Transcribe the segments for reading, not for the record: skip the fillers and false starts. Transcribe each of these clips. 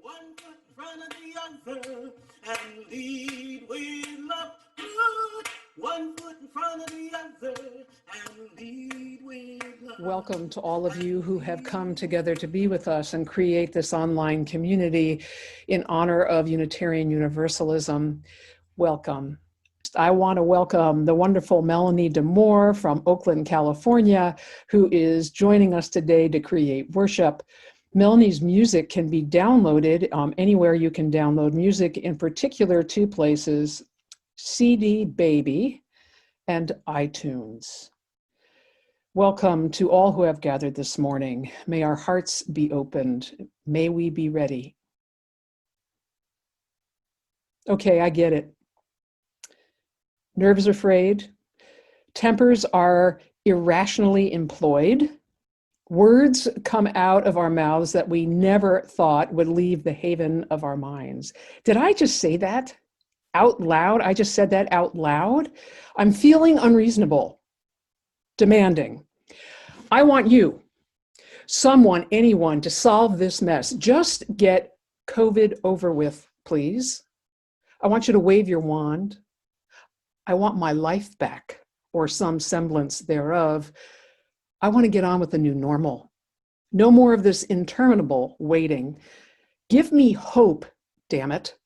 one foot in front of the other and lead with love. Put one foot in front of the other and lead with love. Welcome to all of you who have come together to be with us and create this online community in honor of Unitarian Universalism. Welcome. I want to welcome the wonderful Melanie DeMore from Oakland, California, who is joining us today to create worship. Melanie's music can be downloaded anywhere you can download music, in particular two places, CD Baby and iTunes. Welcome to all who have gathered this morning. May our hearts be opened. May we be ready. Okay, I get it. Nerves are frayed. Tempers are irrationally employed. Words come out of our mouths that we never thought would leave the haven of our minds. Did I just say that out loud? I just said that out loud. I'm feeling unreasonable, demanding. I want you, someone, anyone, to solve this mess. Just get COVID over with, please. I want you to wave your wand. I want my life back, or some semblance thereof. I want to get on with the new normal. No more of this interminable waiting. Give me hope, damn it.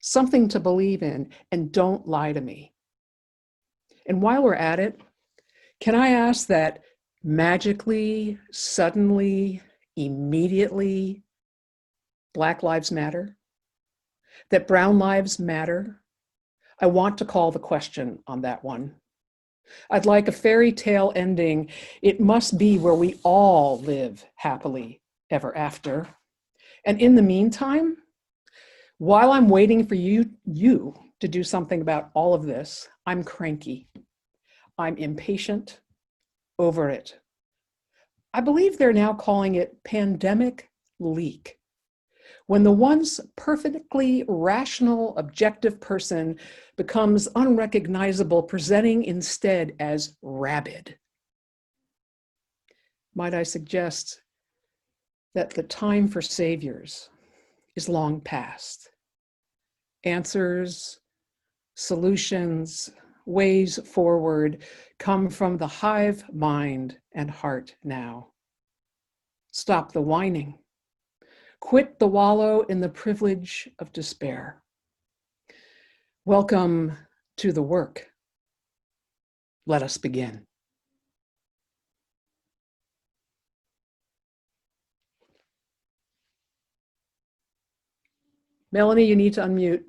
Something to believe in, and don't lie to me. And while we're at it, can I ask that magically, suddenly, immediately, Black lives matter? That brown lives matter? I want to call the question on that one. I'd like a fairy tale ending. It must be where we all live happily ever after. And in the meantime, while I'm waiting for you to do something about all of this, I'm cranky. I'm impatient, over it. I believe they're now calling it pandemic leak. When the once perfectly rational, objective person becomes unrecognizable, presenting instead as rabid. Might I suggest that the time for saviors is long past. Answers, solutions, ways forward come from the hive mind and heart now. Stop the whining. Quit the wallow in the privilege of despair. Welcome to the work. Let us begin. Melanie, you need to unmute.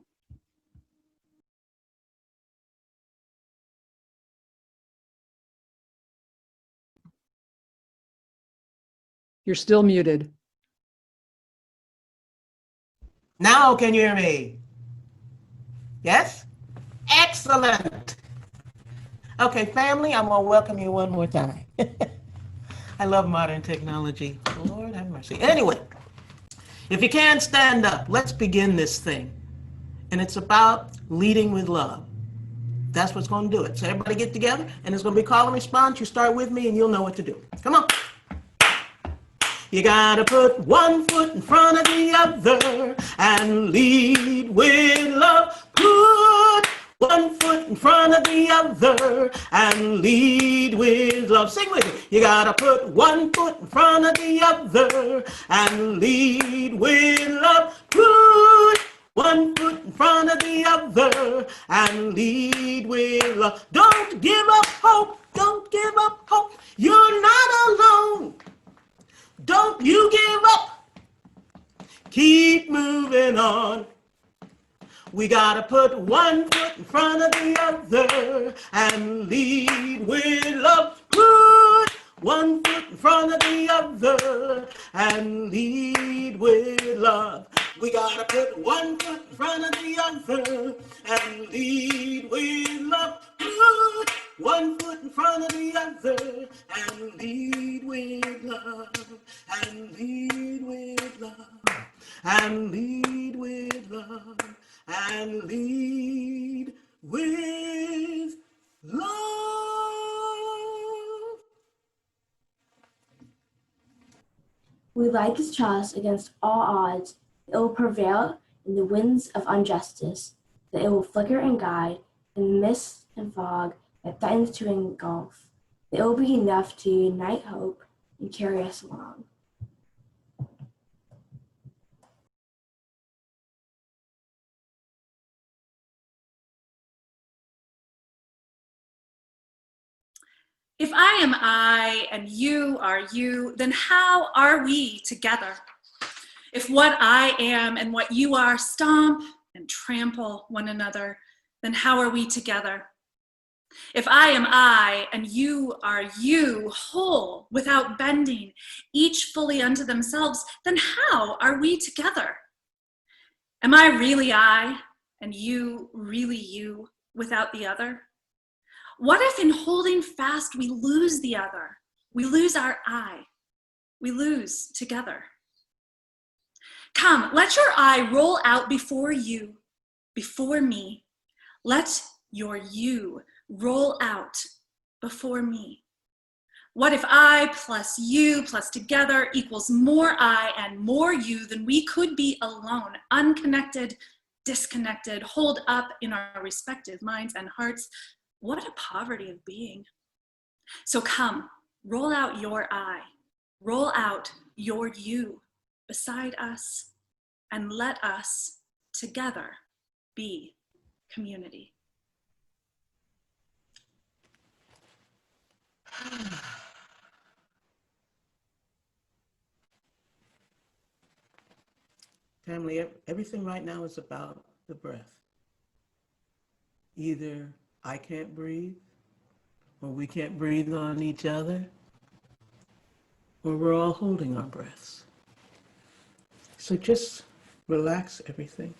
You're still muted. Now can you hear me? Yes? Excellent. Okay, family, I'm going to welcome you one more time. I love modern technology. Lord have mercy. Anyway, if you can stand up, let's begin this thing. And it's about leading with love. That's what's going to do it. So everybody get together, and it's going to be call and response. You start with me, and you'll know what to do. Come on. You gotta put one foot in front of the other and lead with love. Put one foot in front of the other and lead with love. Sing with me. You gotta put one foot in front of the other and lead with love. Put one foot in front of the other and lead with love. Don't give up hope. Don't give up hope. You're not alone. Don't you give up. Keep moving on. We gotta put one foot in front of the other and lead with love. Put one foot in front of the other and lead with love. We gotta put one foot in front of the other and lead with love. Put one foot in front of the other and lead with love. And lead with love. And lead with love. And lead with love. We light this chalice against all odds It will prevail in the winds of injustice, that it will flicker and guide in the mist and fog that threatens to engulf. That it will be enough to unite hope and carry us along. If I am I and you are you, then how are we together? If what I am and what you are stomp and trample one another, then how are we together? If I am I and you are you, whole, without bending, each fully unto themselves, then how are we together? Am I really I and you really you without the other? What if in holding fast we lose the other? We lose our I. We lose together. Come, let your I roll out before you, before me. Let your you roll out before me. What if I plus you plus together equals more I and more you than we could be alone, unconnected, disconnected, holed up in our respective minds and hearts? What a poverty of being. So come, roll out your I, roll out your you beside us, and let us together be community. Family, everything right now is about the breath. Either I can't breathe, or we can't breathe on each other, or we're all holding our breaths. So just relax everything.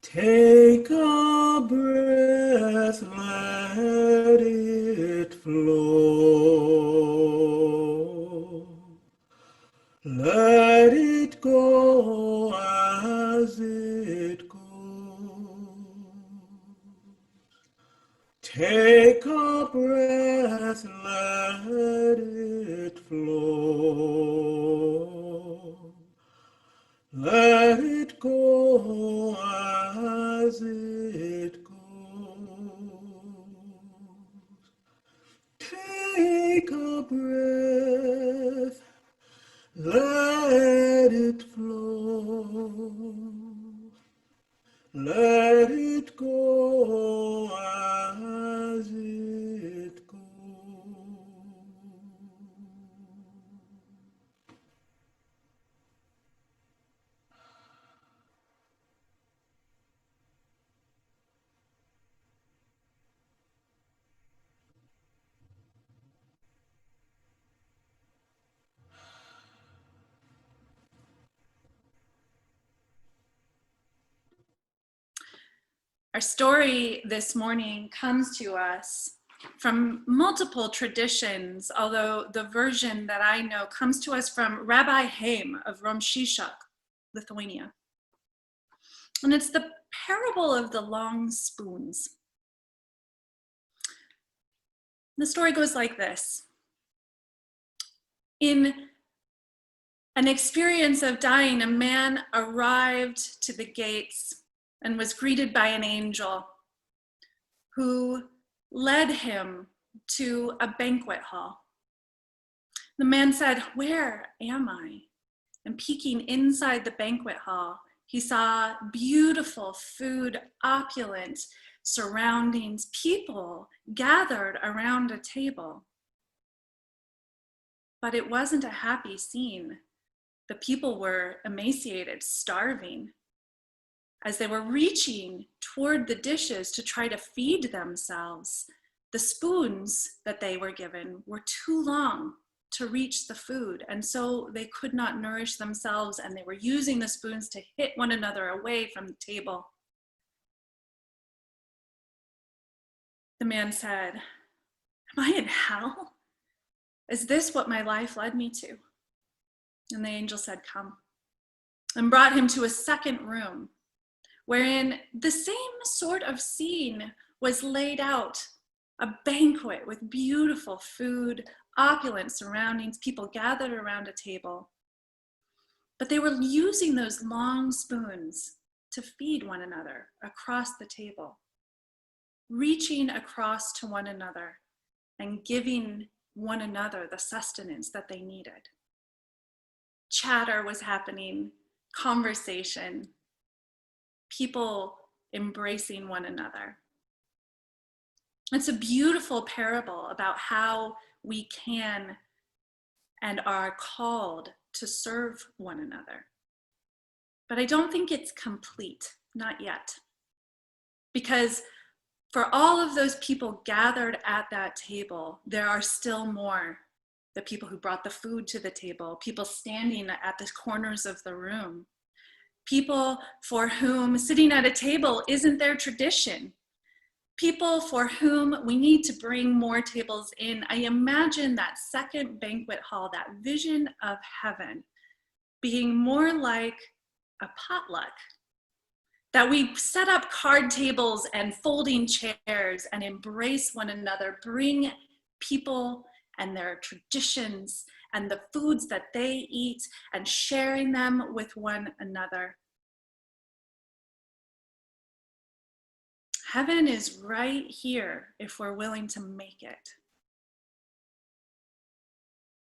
Take a breath, let it flow. Let it go as it goes. Take a breath, let it flow. Let it go as it goes. Take a breath, let it flow. Let it go as it goes. Our story this morning comes to us from multiple traditions, although the version that I know comes to us from Rabbi Haim of Romshishak, Lithuania. And it's the parable of the long spoons. The story goes like this. In an experience of dying, a man arrived to the gates and was greeted by an angel who led him to a banquet hall. The man said, "Where am I?" And peeking inside the banquet hall, he saw beautiful food, opulent surroundings, people gathered around a table. But it wasn't a happy scene. The people were emaciated, starving. As they were reaching toward the dishes to try to feed themselves, the spoons that they were given were too long to reach the food, and so they could not nourish themselves, and they were using the spoons to hit one another away from the table. The man said, "Am I in hell? Is this what my life led me to?" And the angel said, "Come," and brought him to a second room, wherein the same sort of scene was laid out, a banquet with beautiful food, opulent surroundings, people gathered around a table. But they were using those long spoons to feed one another across the table, reaching across to one another and giving one another the sustenance that they needed. Chatter was happening, conversation, people embracing one another. It's a beautiful parable about how we can and are called to serve one another. But I don't think it's complete, not yet. Because for all of those people gathered at that table, there are still more. The people who brought the food to the table, people standing at the corners of the room, people for whom sitting at a table isn't their tradition, people for whom we need to bring more tables in. I imagine that second banquet hall, that vision of heaven, being more like a potluck, that we set up card tables and folding chairs and embrace one another, bring people and their traditions and the foods that they eat and sharing them with one another. Heaven is right here if we're willing to make it.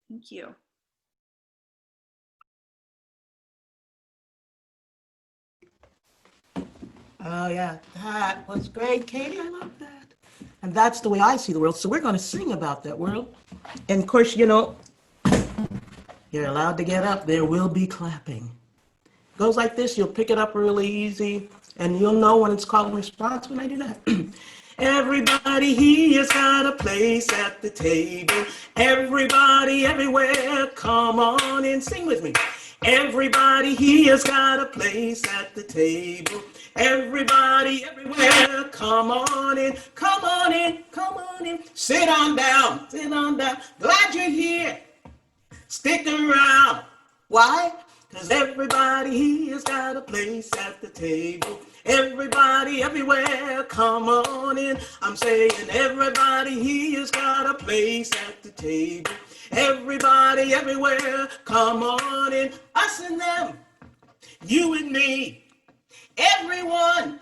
Thank you. Oh yeah, that was great, Katie. I love that. And that's the way I see the world. So we're going to sing about that world. And of course, you know, you're allowed to get up. There will be clapping. Goes like this. You'll pick it up really easy, and you'll know when it's called and response when I do that. Everybody here's got a place at the table. Everybody everywhere, come on and sing with me. Everybody here's got a place at the table. Everybody everywhere, come on in, come on in, come on in. Sit on down, sit on down. Glad you're here. Stick around. Why? Because everybody here's got a place at the table. Everybody everywhere, come on in. I'm saying everybody here's got a place at the table. Everybody everywhere, come on in. Us and them, you and me, everyone,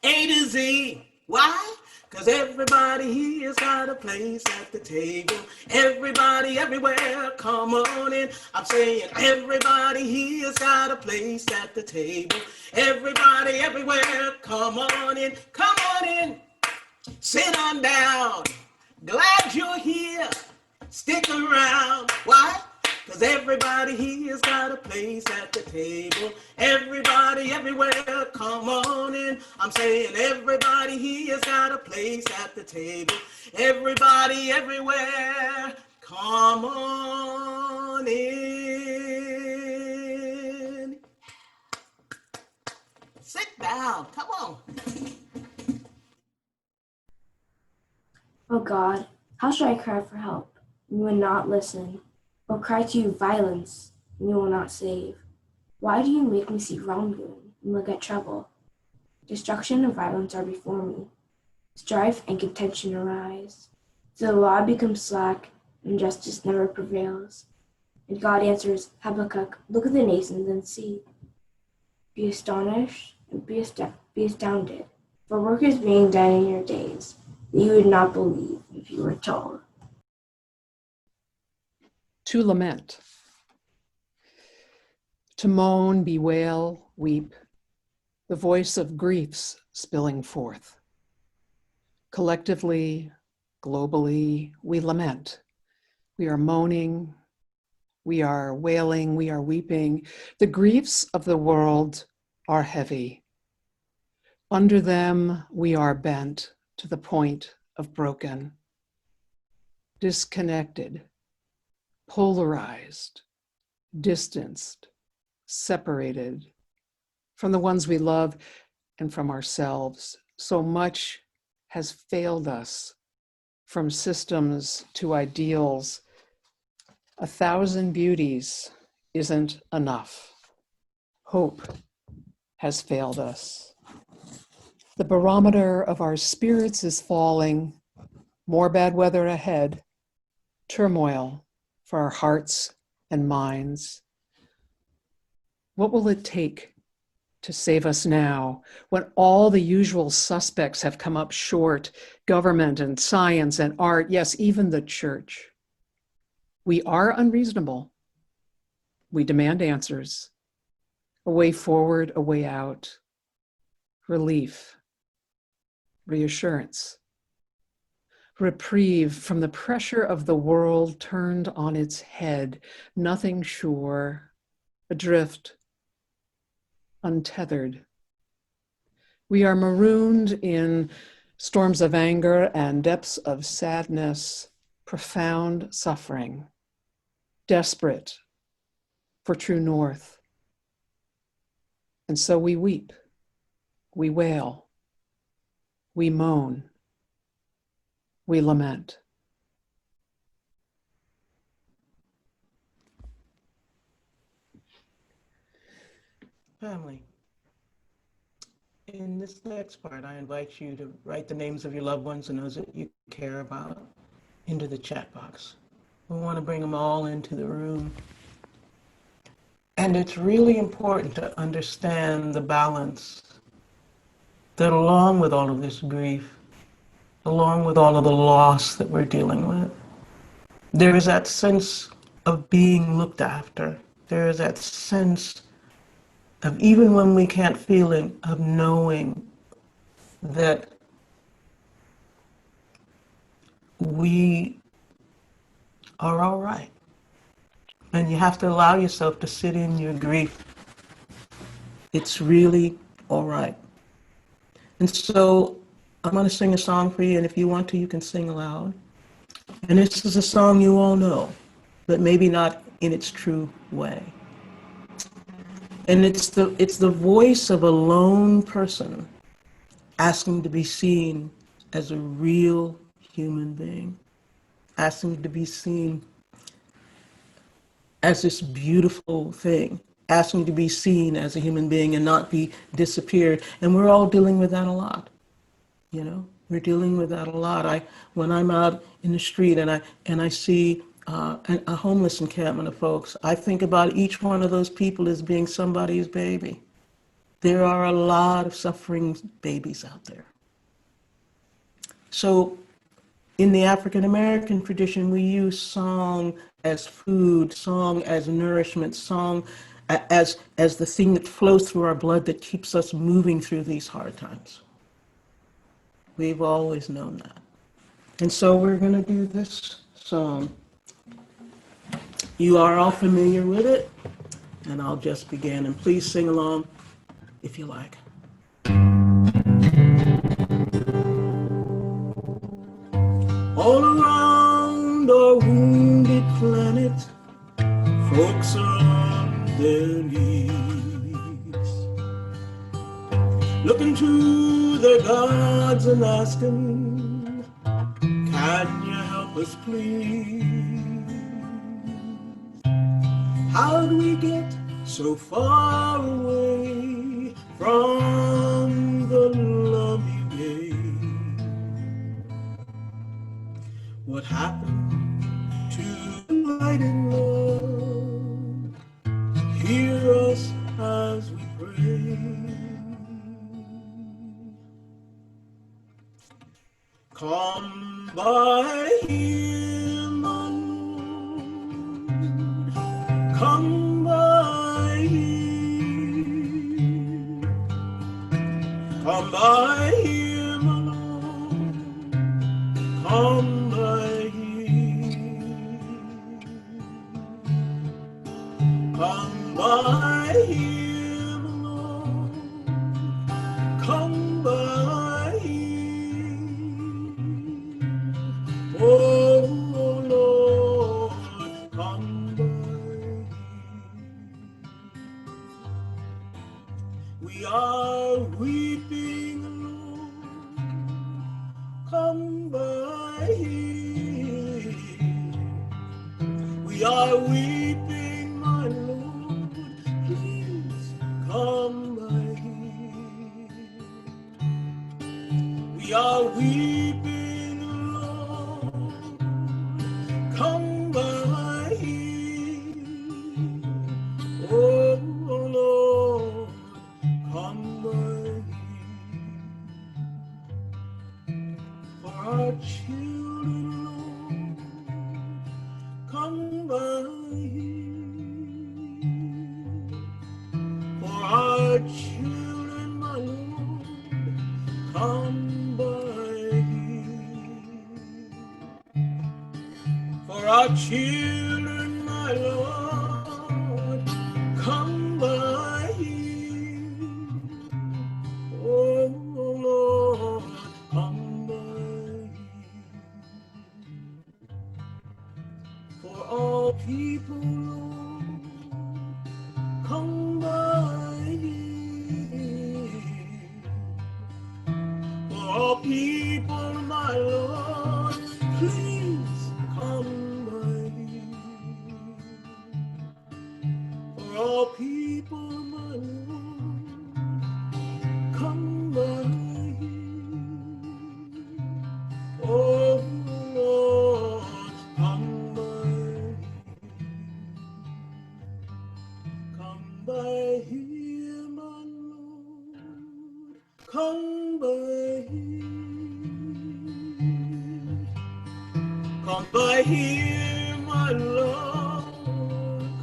A to Z. Why? Because everybody here's got a place at the table. Everybody everywhere, come on in. I'm saying everybody here's got a place at the table. Everybody everywhere, come on in, come on in. Sit on down. Glad you're here. Stick around. Why? Because everybody here's got a place at the table. Everybody everywhere, come on in. I'm saying everybody here's got a place at the table. Everybody everywhere, come on in. Sit down, come on. Oh God, how should I cry for help? You will not listen. Or cry to you violence, and you will not save. Why do you make me see wrongdoing and look at trouble? Destruction and violence are before me. Strife and contention arise. So the law becomes slack, and justice never prevails. And God answers, Habakkuk, look at the nations and see. Be astonished and be astounded, for work is being done in your days that you would not believe if you were told. To lament. To moan, bewail, weep, the voice of griefs spilling forth. Collectively, globally, we lament. We are moaning, we are wailing, we are weeping. The griefs of the world are heavy. Under them, we are bent to the point of broken, disconnected, polarized, distanced, separated from the ones we love and from ourselves. So much has failed us, from systems to ideals. 1,000 beauties isn't enough. Hope has failed us. The barometer of our spirits is falling. More bad weather ahead. Turmoil for our hearts and minds. What will it take to save us now when all the usual suspects have come up short? Government and science and art, yes, even the church. We are unreasonable. We demand answers. A way forward, a way out. Relief. Reassurance. Reprieve from the pressure of the world turned on its head. Nothing sure. Adrift. Untethered. We are marooned in storms of anger and depths of sadness, profound suffering, desperate for true north. And so we weep, we wail, we moan, we lament. Family, in this next part, I invite you to write the names of your loved ones and those that you care about into the chat box. We want to bring them all into the room. And it's really important to understand the balance that along with all of this grief, along with all of the loss that we're dealing with, there is that sense of being looked after. There is that sense of, even when we can't feel it, of knowing that we are all right. And you have to allow yourself to sit in your grief. It's really all right. And so I'm going to sing a song for you, and if you want to, you can sing aloud. And this is a song you all know, but maybe not in its true way. And it's the voice of a lone person asking to be seen as a real human being, asking to be seen as this beautiful thing, asking to be seen as a human being and not be disappeared. And we're all dealing with that a lot. You know, we're dealing with that a lot. When I'm out in the street and I see a homeless encampment of folks, I think about each one of those people as being somebody's baby. There are a lot of suffering babies out there. So in the African American tradition, we use song as food, song as nourishment, song as the thing that flows through our blood that keeps us moving through these hard times. We've always known that. And so we're going to do this song. You are all familiar with it, and I'll just begin. And please sing along if you like. All around our wounded planet, folks are on their knees, looking to their gods and asking, can you help us please? How do we get so far away from the love you gave? What happened to the light and love? Hear us as we pray. Come by here, my Lord. Come by here. Come by here, my Lord. Come by here. Come by here, my Lord. Come by here. Oh, Lord, come by here. We are weeping, Lord. Come by here. We are weeping, my Lord. Please come by here. We are weeping, Lord. Come by here. Oh, Lord. our children, my Lord, come by here. For our children, my Lord, come by here. Oh Lord, come by here. For all people, Lord, come by here. For all people, my Lord, please come by here. For all people, my Lord, come by here. Oh Lord, come by here. Come by here, my Lord. Come by here. Come by here, my Lord.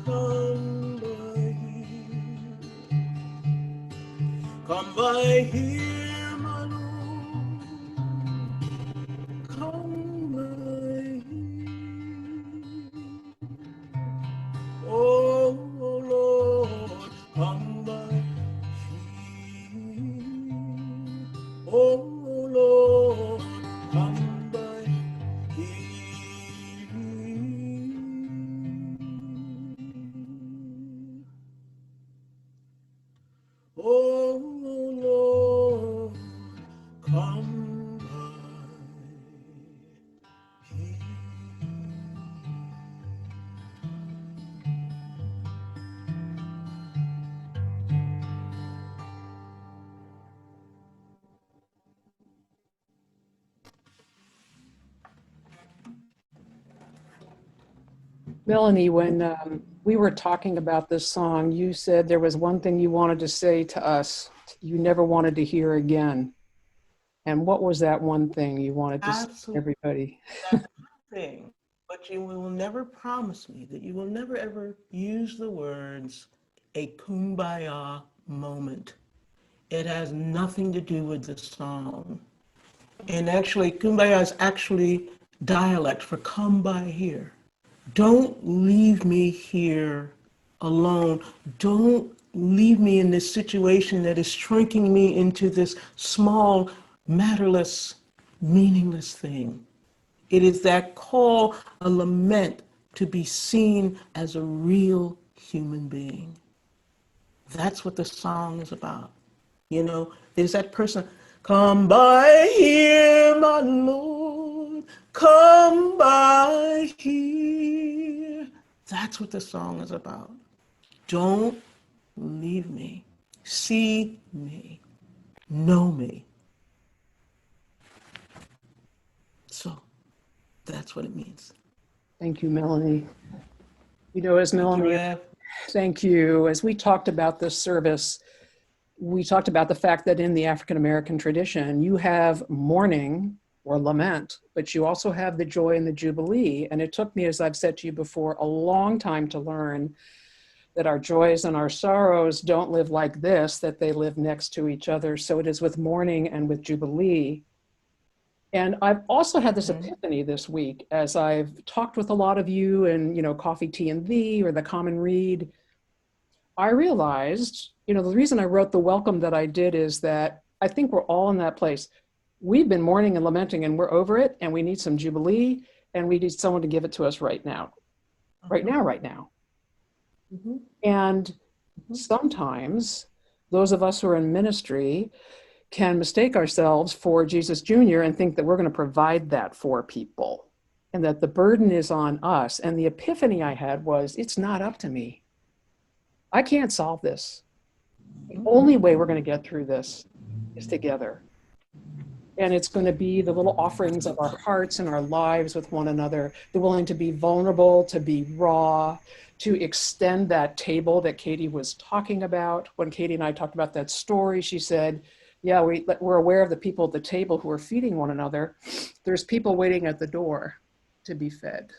Come by here. Come by here, my Lord. Come by here. Oh Lord, come by here. Oh Lord, come by here. Oh Lord, come by here. Melanie, when we were talking about this song, you said there was one thing you wanted to say to us you never wanted to hear again. And what was that one thing you wanted to say to everybody? That's one thing, but you will never promise me that you will never ever use the words a kumbaya moment. It has nothing to do with the song. And actually, kumbaya is actually dialect for come by here. Don't leave me here alone. Don't leave me in this situation that is shrinking me into this small, matterless, meaningless thing. It is that call, a lament to be seen as a real human being. That's what the song is about. You know, there's that person, come by here, my Lord, come by here. That's what the song is about. Don't leave me. See me. Know me. So that's what it means. Thank you, Melanie. You know, as Melanie, Rev. thank you. As we talked about this service, we talked about the fact that in the African American tradition, you have mourning or lament, but you also have the joy and the jubilee. And it took me, as I've said to you before, a long time to learn that our joys and our sorrows don't live like this, that they live next to each other. So it is with mourning and with jubilee. And I've also had this epiphany this week as I've talked with a lot of you and, you know, Coffee, Tea, and Thee or the Common Read. I realized, you know, the reason I wrote the welcome that I did is that I think we're all in that place. We've been mourning and lamenting and we're over it, and we need some jubilee, and we need someone to give it to us right now. Right now. And sometimes those of us who are in ministry can mistake ourselves for Jesus Jr. and think that we're going to provide that for people and that the burden is on us. And the epiphany I had was, it's not up to me. I can't solve this. The only way we're going to get through this is together. And it's going to be the little offerings of our hearts and our lives with one another, the willing to be vulnerable, to be raw, to extend that table that Katie was talking about. When Katie and I talked about that story, she said, yeah, we're aware of the people at the table who are feeding one another. There's people waiting at the door to be fed.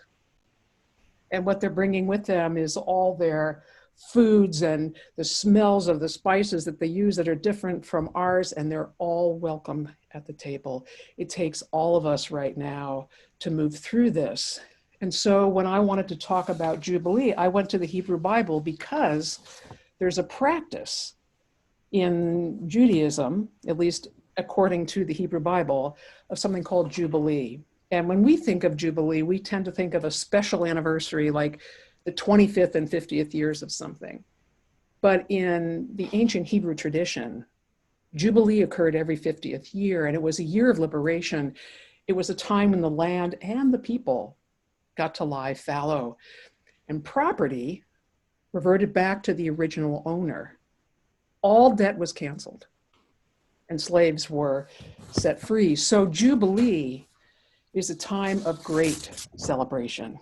And what they're bringing with them is all their foods and the smells of the spices that they use that are different from ours, and they're all welcome at the table. It takes all of us right now to move through this. And so when I wanted to talk about Jubilee, I went to the Hebrew Bible because there's a practice in Judaism, at least according to the Hebrew Bible, of something called Jubilee. And when we think of Jubilee, we tend to think of a special anniversary like the 25th and 50th years of something. But in the ancient Hebrew tradition, Jubilee occurred every 50th year, and it was a year of liberation. It was a time when the land and the people got to lie fallow, and property reverted back to the original owner. All debt was canceled, and slaves were set free. So Jubilee is a time of great celebration.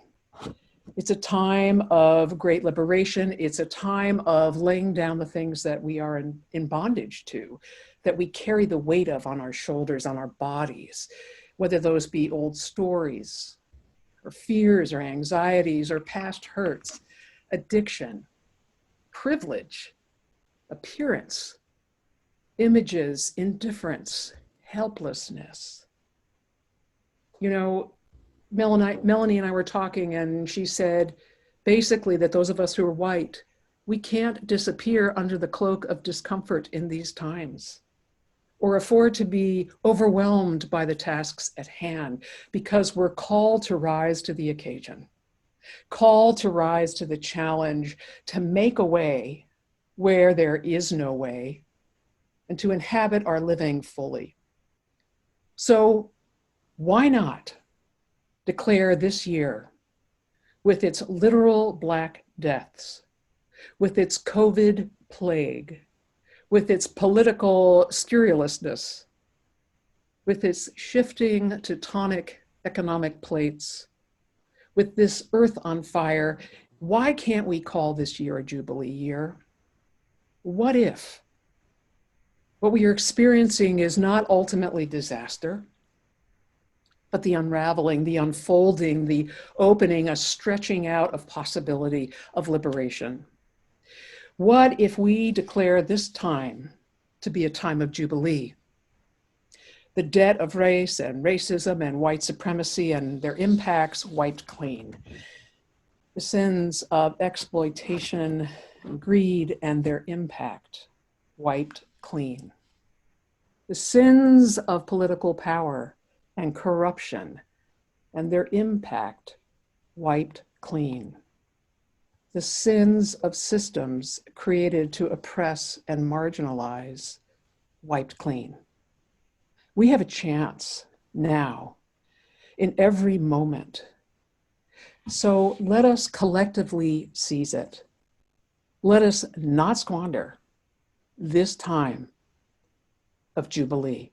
It's a time of great liberation. It's a time of laying down the things that we are in bondage to, that we carry the weight of on our shoulders, on our bodies, whether those be old stories or fears or anxieties or past hurts, addiction, privilege, appearance, images, indifference, helplessness. You know, Melanie and I were talking, and she said basically that those of us who are white, we can't disappear under the cloak of discomfort in these times or afford to be overwhelmed by the tasks at hand, because we're called to rise to the occasion, called to rise to the challenge, to make a way where there is no way, and to inhabit our living fully. So why not declare this year, with its literal Black deaths, with its COVID plague, with its political scurrilousness, with its shifting tectonic economic plates, with this earth on fire, why can't we call this year a Jubilee year? What if what we are experiencing is not ultimately disaster, but the unraveling, the unfolding, the opening, a stretching out of possibility of liberation? What if we declare this time to be a time of Jubilee? The debt of race and racism and white supremacy and their impacts wiped clean. The sins of exploitation and greed and their impact wiped clean. The sins of political power and corruption and their impact wiped clean. The sins of systems created to oppress and marginalize wiped clean. We have a chance now in every moment. So let us collectively seize it. Let us not squander this time of Jubilee.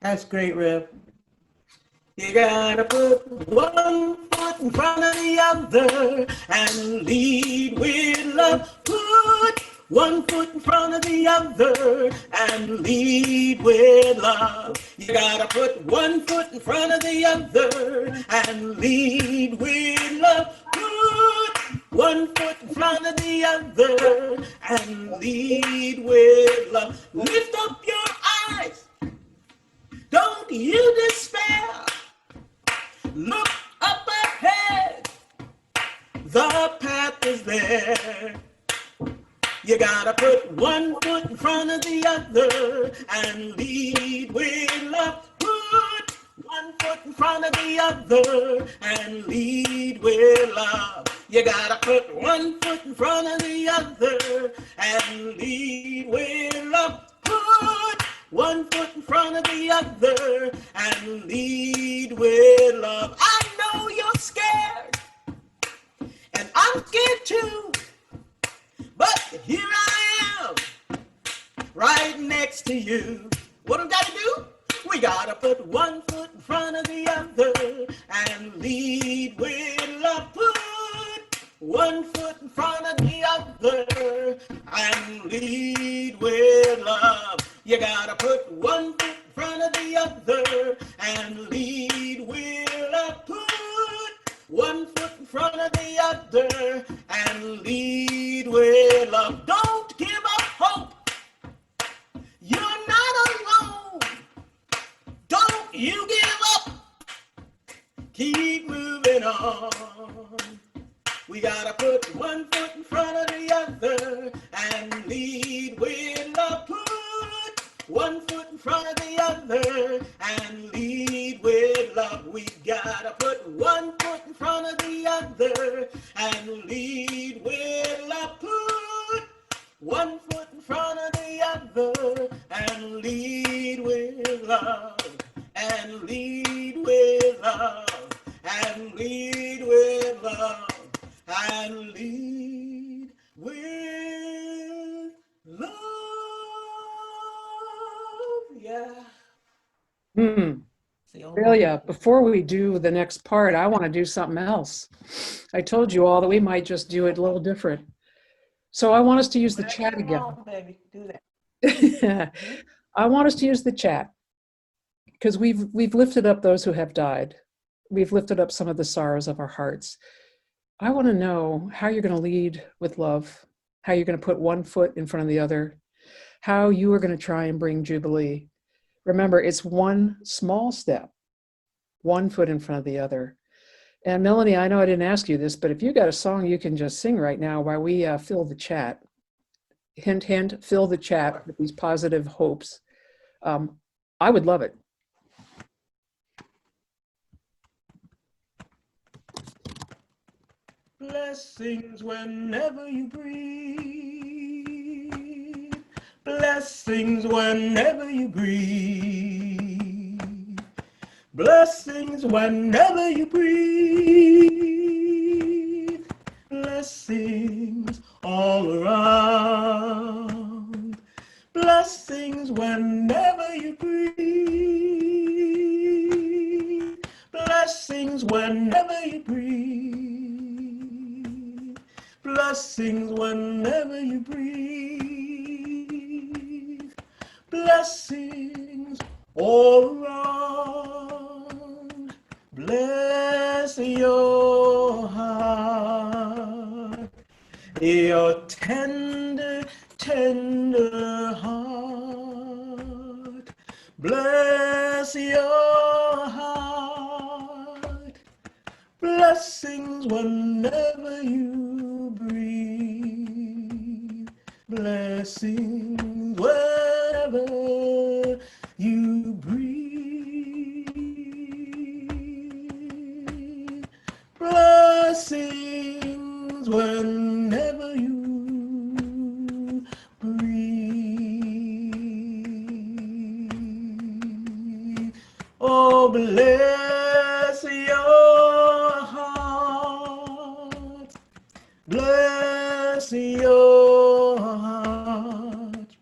That's great, Rev. You gotta put one foot in front of the other and lead with love. Put one foot in front of the other and lead with love. You gotta put one foot in front of the other and lead with love. Put one foot in front of the other and lead with love. Lift up your eyes. Don't you despair. Look up ahead. The path is there. You gotta put one foot in front of the other and lead with love. Put one foot in front of the other and lead with love. You gotta put one foot in front of the other and lead with love. Put one foot in front of the other and lead with love. I know you're scared, and I'm scared too, but here I am, right next to you. What do we gotta do? We gotta put one foot in front of the other and lead with love. Put one foot in front of the other and lead with love. You gotta put one foot in front of the other and lead with love. Put one foot in front of the other, and lead with love. Don't give up hope. You're not alone. Don't you give up. Keep moving on. We gotta put one foot in front of the other and lead with love. Put one foot in front of the other and lead with love. We gotta put one foot in front of the other and lead with love. Put one foot in front of the other and lead with love. And lead with love. And lead with love. And lead with love. Yeah. Aurelia, before we do the next part, I want to do something else. I told you all that we might just do it a little different. So I want us to use the chat again. Baby, do that. I want us to use the chat because we've lifted up those who have died. We've lifted up some of the sorrows of our hearts. I want to know how you're going to lead with love, how you're going to put one foot in front of the other, how you are going to try and bring Jubilee. Remember, it's one small step, one foot in front of the other. And Melanie, I know I didn't ask you this, but if you got a song you can just sing right now while we fill the chat, hint, hint, fill the chat with these positive hopes, I would love it. Blessings whenever you breathe. Blessings whenever you breathe. Blessings whenever you breathe. Blessings all around. Blessings whenever you breathe. Blessings whenever you breathe. Blessings whenever you breathe. Blessings all around. Bless your heart, your tender, tender heart. Bless your heart. Blessings whenever you breathe. Blessings whenever you breathe. Blessings whenever you breathe. Oh, bless your heart. Bless your heart.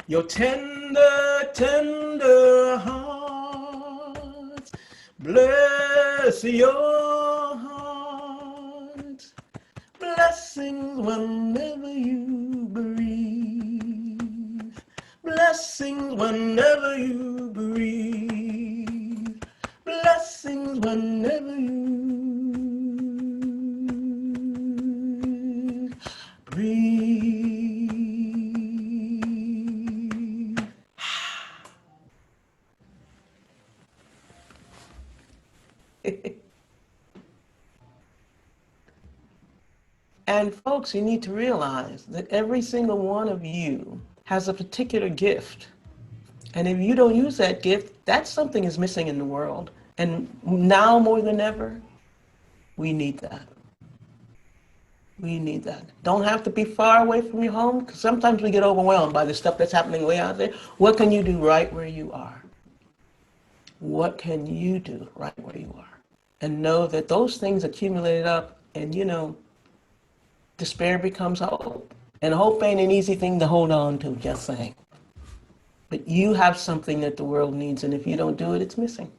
Your tender, tender heart. Bless your heart. Blessings whenever you breathe. Blessings whenever you breathe. Blessings whenever you breathe. And folks, you need to realize that every single one of you has a particular gift. And if you don't use that gift, that's something is missing in the world. And now more than ever, we need that. We need that. Don't have to be far away from your home, because sometimes we get overwhelmed by the stuff that's happening way out there. What can you do right where you are? What can you do right where you are? And know that those things accumulated up, and despair becomes hope. And hope ain't an easy thing to hold on to, just saying. But you have something that the world needs, and if you don't do it, it's missing.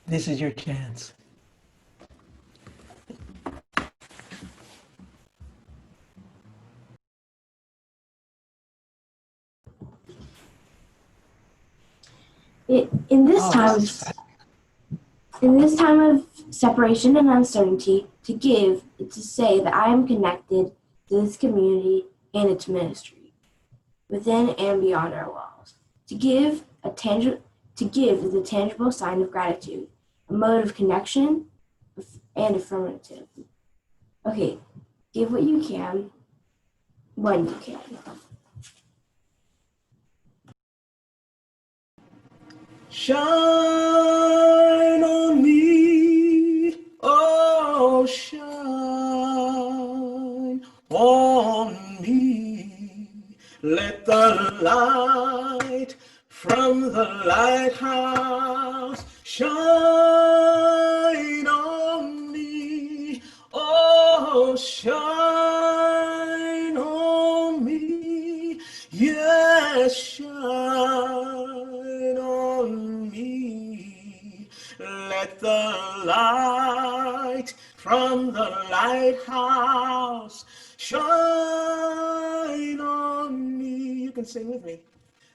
This is your chance. In this time, In this time of separation and uncertainty, to give is to say that I am connected to this community and its ministry, within and beyond our walls. To give is a tangible sign of gratitude, a mode of connection, and affirmative. Okay, give what you can, when you can. Shine on me, oh shine on me. Let the light from the lighthouse shine on me, oh shine on me, yes, shine on me. Let the light from the lighthouse shine on me. You can sing with me.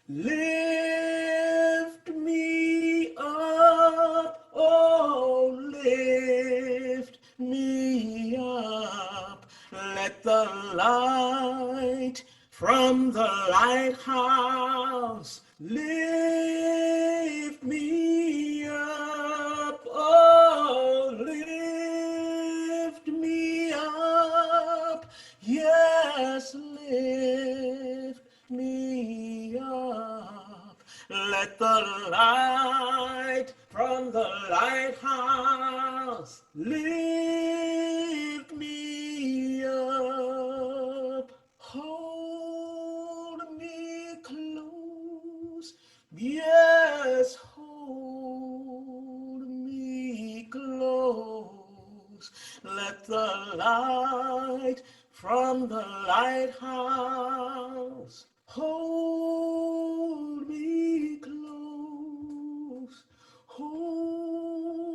Lift me up, oh, lift me up. Let the light from the lighthouse lift me up, oh, lift me up. Yes, lift me up. Let the light from the lighthouse lift me up. Hold me close, yes, hold me close. Let the light from the lighthouse hold me close, hold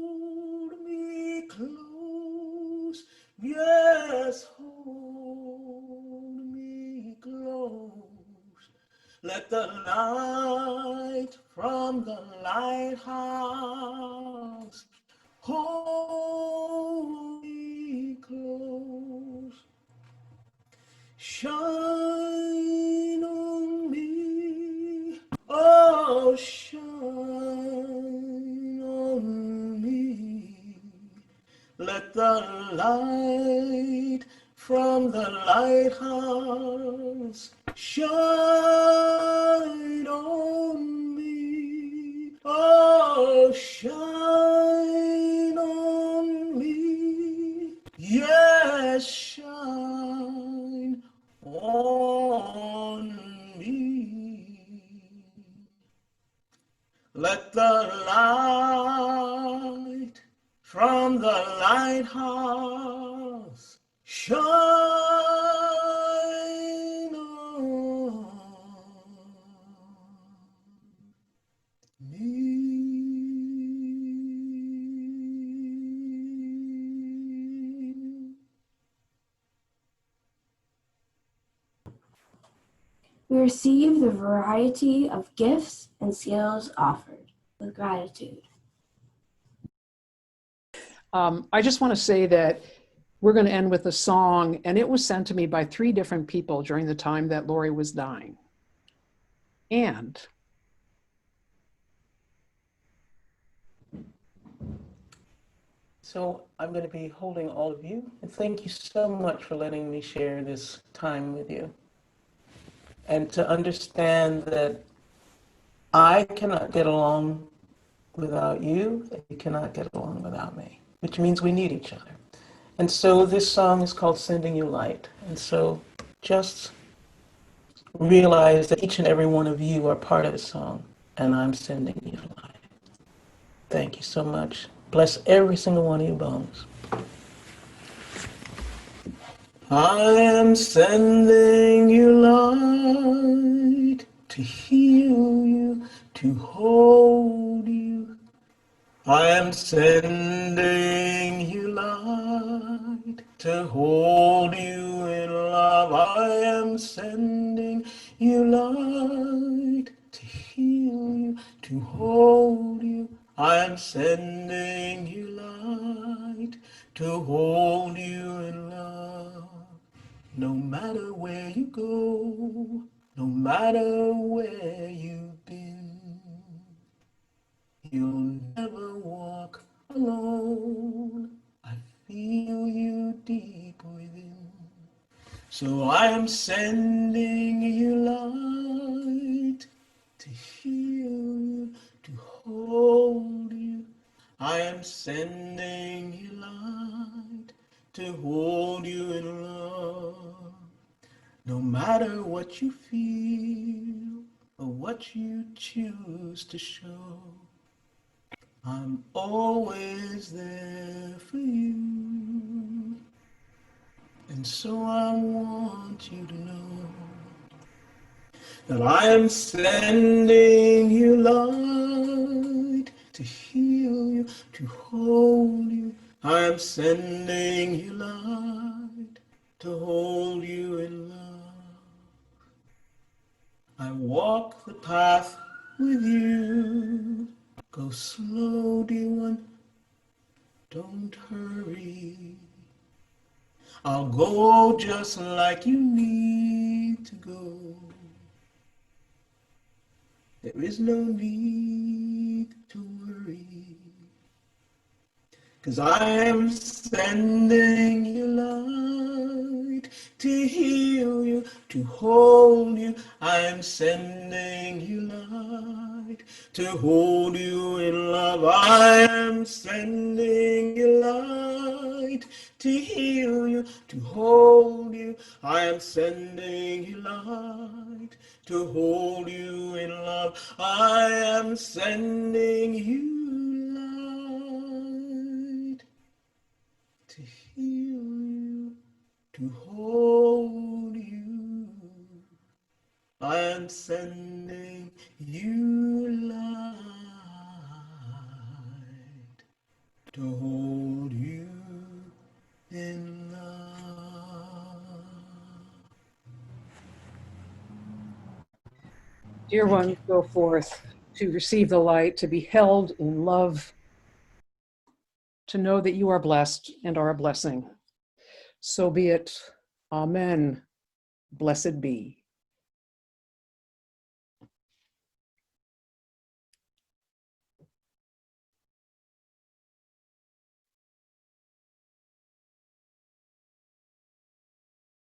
me close, yes, hold me close. Let the light from the lighthouse hold me close. Shine on me, oh, shine on me. Let the light from the lighthouse shine on me, oh, shine on me, yes, shine on me. Let the light from the lighthouse shine on me. We receive the variety of gifts and skills offered with gratitude. I just want to say that we're going to end with a song, and it was sent to me by 3 different people during the time that Lori was dying. And So I'm going to be holding all of you, and thank you so much for letting me share this time with you. And to understand that I cannot get along without you, and you cannot get along without me, which means we need each other. And so this song is called Sending You Light. And so just realize that each and every one of you are part of the song, and I'm sending you light. Thank you so much. Bless every single one of your bones. I am sending you light to heal you, to hold you. I am sending you light to hold you in love. I am sending you light to heal you, to hold you. I am sending you light to hold you in love. No matter where you go, no matter where you've been, you'll never walk alone. I feel you deep within. So I am sending you light to heal you, to hold you. I am sending you light to hold you in love. No matter what you feel or what you choose to show, I'm always there for you. And so I want you to know that I am sending you light to heal you, to hold you. I am sending you light to hold you in love. I walk the path with you. Go slow, dear one, don't hurry. I'll go just like you need to go. There is no need to worry, 'cause I am sending you light to heal you, to hold you. I am sending you light to hold you in love. I am sending you light to heal you, to hold you. I am sending you light to hold you in love. I am sending you light to heal you, to hold you. I am sending you light to hold you in love. Dear Thank ones, you. go forth to receive the light, to be held in love, to know that you are blessed and are a blessing. So be it. Amen. Blessed be.